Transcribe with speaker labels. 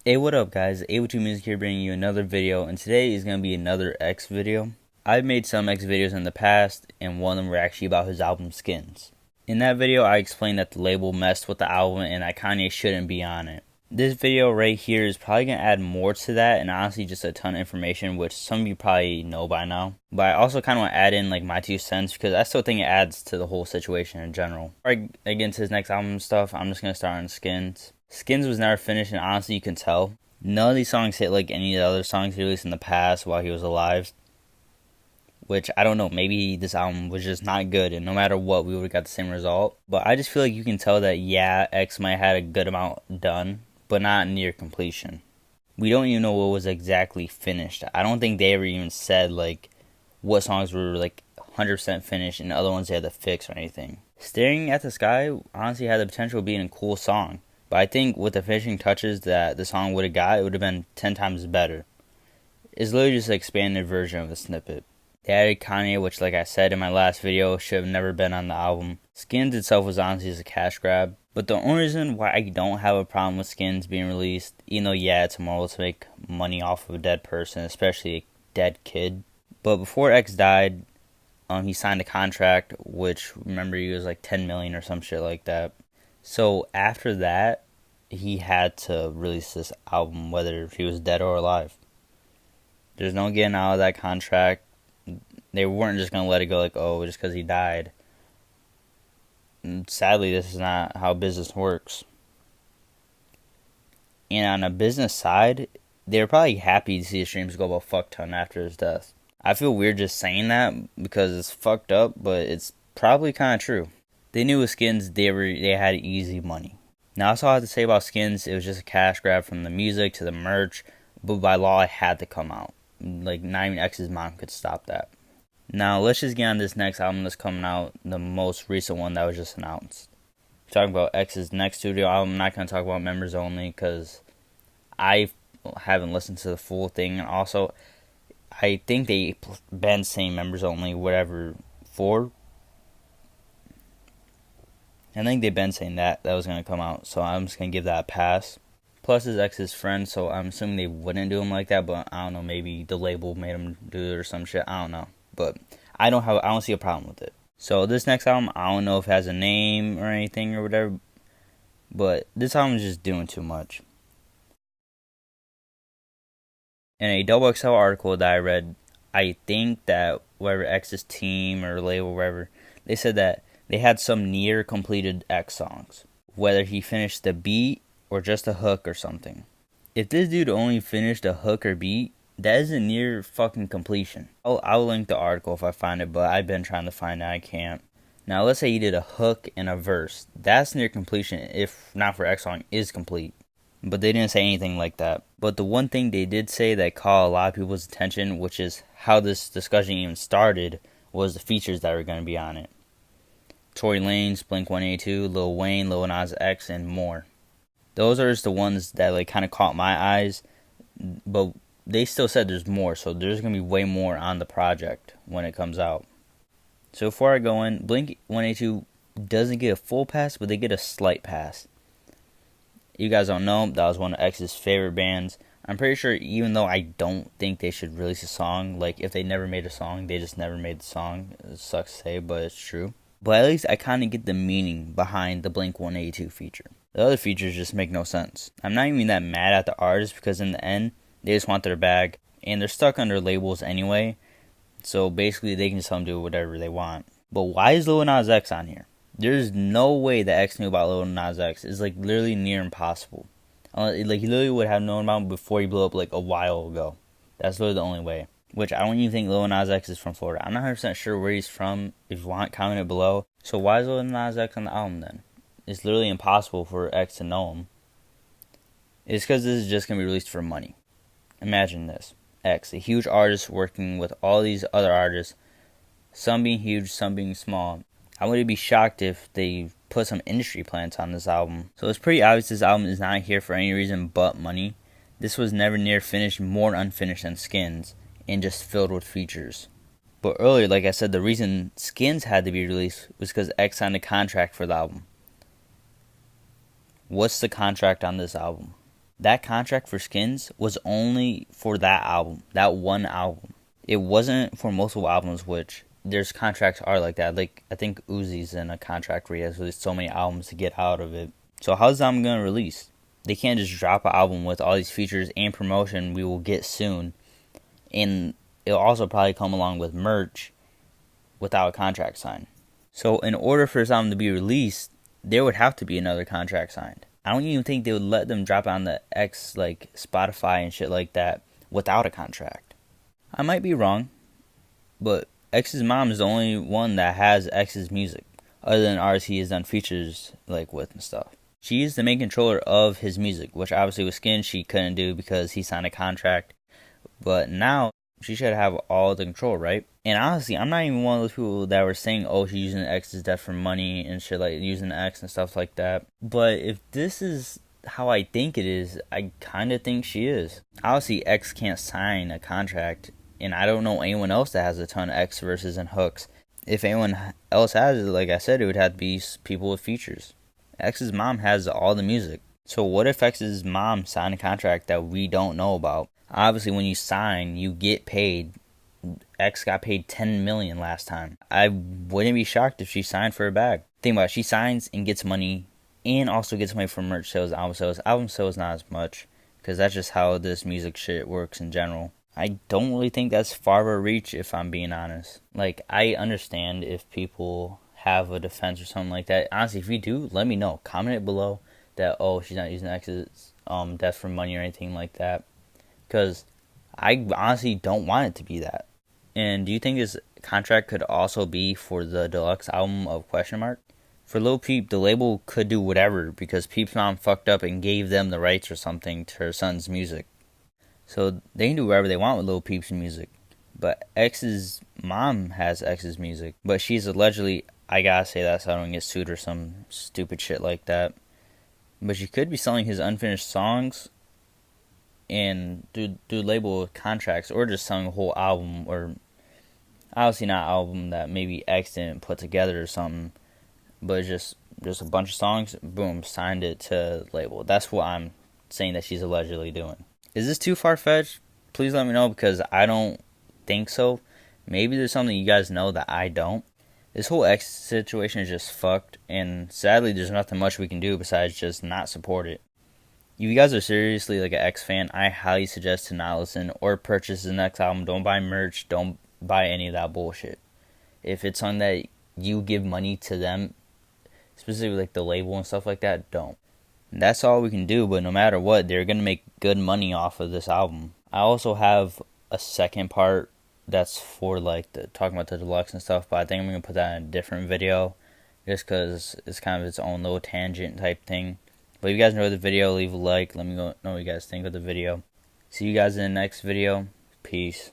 Speaker 1: Hey, what up guys? A2 Music here bringing you another video, and today is going to be another X video. I've made some X videos in the past, and one of them were actually about his album Skins. In that video, I explained that the label messed with the album and that Kanye shouldn't be on it. This video right here is probably going to add more to that, and honestly just a ton of information, which some of you probably know by now. But I also kind of want to add in like my 2 cents, because I still think it adds to the whole situation in general. Before I get into his next album stuff, I'm just going to start on Skins. Skins was never finished, and honestly you can tell. None of these songs hit like any of the other songs he released in the past while he was alive. Which, I don't know, maybe this album was just not good, and no matter what, we would have got the same result. But I just feel like you can tell that, yeah, X might have had a good amount done, but not near completion. We don't even know what was exactly finished. I don't think they ever even said, like, what songs were, like, 100% finished and the other ones they had to fix or anything. Staring at the Sky honestly had the potential of being a cool song. But I think with the finishing touches that the song would have got, it would have been 10 times better. It's literally just an expanded version of the snippet. They added Kanye, which like I said in my last video, should have never been on the album. Skins itself was honestly just a cash grab. But the only reason why I don't have a problem with Skins being released, even though yeah, it's immoral to make money off of a dead person, especially a dead kid. But before X died, he signed a contract, which remember he was like 10 million or some shit like that. So after that, he had to release this album whether he was dead or alive. There's no getting out of that contract. They weren't just going to let it go like, oh, just because he died. And sadly, this is not how business works. And on a business side, they were probably happy to see the streams go up a fuck ton after his death. I feel weird just saying that because it's fucked up, but it's probably kind of true. They knew with Skins, they had easy money. Now, that's all I have to say about Skins. It was just a cash grab from the music to the merch, but by law, it had to come out. Like, not even X's mom could stop that. Now, let's just get on this next album that's coming out, the most recent one that was just announced. Talking about X's next studio album, I'm not going to talk about members only, because I haven't listened to the full thing, and also, I think they've been saying members only, whatever, for. I think they've been saying that was going to come out, so I'm just going to give that a pass. Plus, his ex's friend, so I'm assuming they wouldn't do him like that, but I don't know, maybe the label made him do it or some shit, I don't know. But I don't see a problem with it. So this next album, I don't know if it has a name or anything or whatever, but this album is just doing too much. In a XXL article that I read, I think that whatever X's team or label, whatever, they said that they had some near completed X songs, whether he finished the beat or just a hook or something. If this dude only finished a hook or beat, that isn't near fucking completion. I'll link the article if I find it, but I've been trying to find it, I can't. Now let's say he did a hook and a verse. That's near completion, if not for X song, is complete. But they didn't say anything like that. But the one thing they did say that caught a lot of people's attention, which is how this discussion even started, was the features that were going to be on it. Tory Lanez, Blink-182, Lil Wayne, Lil Nas X, and more. Those are just the ones that like kind of caught my eyes, but they still said there's more, so there's going to be way more on the project when it comes out. So before I go in, Blink-182 doesn't get a full pass, but they get a slight pass. You guys don't know, that was one of X's favorite bands. I'm pretty sure even though I don't think they should release a song, like if they never made a song, they just never made the song. It sucks to say, but it's true. But at least I kind of get the meaning behind the Blink-182 feature. The other features just make no sense. I'm not even that mad at the artists because in the end, they just want their bag. And they're stuck under labels anyway. So basically they can just tell them to do whatever they want. But why is Lil Nas X on here? There's no way that X knew about Lil Nas X. It's like literally near impossible. Like he literally would have known about him before he blew up like a while ago. That's literally the only way. Which I don't even think Lil Nas X is from Florida. I'm not 100% sure where he's from. If you want, comment it below. So why is Lil Nas X on the album then? It's literally impossible for X to know him. It's because this is just going to be released for money. Imagine this. X, a huge artist working with all these other artists. Some being huge, some being small. I wouldn't be shocked if they put some industry plans on this album. So it's pretty obvious this album is not here for any reason but money. This was never near finished, more unfinished than Skins, and just filled with features. But earlier, like I said, the reason Skins had to be released was because X signed a contract for the album. What's the contract on this album? that contract for Skins was only for that album, that one album. It wasn't for multiple albums, which there's contracts are like that. Like, I think Uzi's in a contract where he has released so many albums to get out of it. So how's the album going to release? They can't just drop an album with all these features and promotion we will get soon. And it'll also probably come along with merch without a contract signed. So in order for this album to be released, there would have to be another contract signed. I don't even think they would let them drop it on the X, like Spotify and shit like that, without a contract. I might be wrong, but X's mom is the only one that has X's music, other than artists he has done features like with and stuff. She is the main controller of his music, which obviously with Skin she couldn't do because he signed a contract. But now she should have all the control, right? And honestly, I'm not even one of those people that were saying, oh, she's using X's death for money and shit, like using X and stuff like that. But if this is how I think it is, I kind of think she is. Obviously, X can't sign a contract, and I don't know anyone else that has a ton of X verses and hooks. If anyone else has it, like I said, it would have to be people with features. X's mom has all the music. So what if X's mom signed a contract that we don't know about? Obviously, when you sign, you get paid. X got paid $10 million last time. I wouldn't be shocked if she signed for a bag. Think about it, she signs and gets money, and also gets money from merch sales, album sales. Album sales not as much, because that's just how this music shit works in general. I don't really think that's far of a reach, if I'm being honest. Like, I understand if people have a defense or something like that. Honestly, if you do, let me know. Comment it below that, oh, she's not using X's death for money or anything like that. Because I honestly don't want it to be that. And do you think this contract could also be for the deluxe album of Question Mark? For Lil Peep, the label could do whatever because Peep's mom fucked up and gave them the rights or something to her son's music. So they can do whatever they want with Lil Peep's music. But X's mom has X's music. But she's allegedly, I gotta say that so I don't get sued or some stupid shit like that. But she could be selling his unfinished songs and do label contracts, or just selling a whole album, or obviously not album that maybe X didn't put together or something, but just a bunch of songs, boom, signed it to label. That's what I'm saying that she's allegedly doing. Is this too far-fetched? Please let me know, because I don't think so. Maybe there's something you guys know that I don't. This whole X situation is just fucked, and sadly there's nothing much we can do besides just not support it. If you guys are seriously like an X fan, I highly suggest to not listen or purchase the next album. Don't buy merch. Don't buy any of that bullshit. If it's something that you give money to them, specifically like the label and stuff like that, don't. That's all we can do, but no matter what, they're going to make good money off of this album. I also have a second part that's for like the talking about the deluxe and stuff, but I think I'm going to put that in a different video just because it's kind of its own little tangent type thing. But if you guys enjoyed the video, leave a like. Let me know what you guys think of the video. See you guys in the next video. Peace.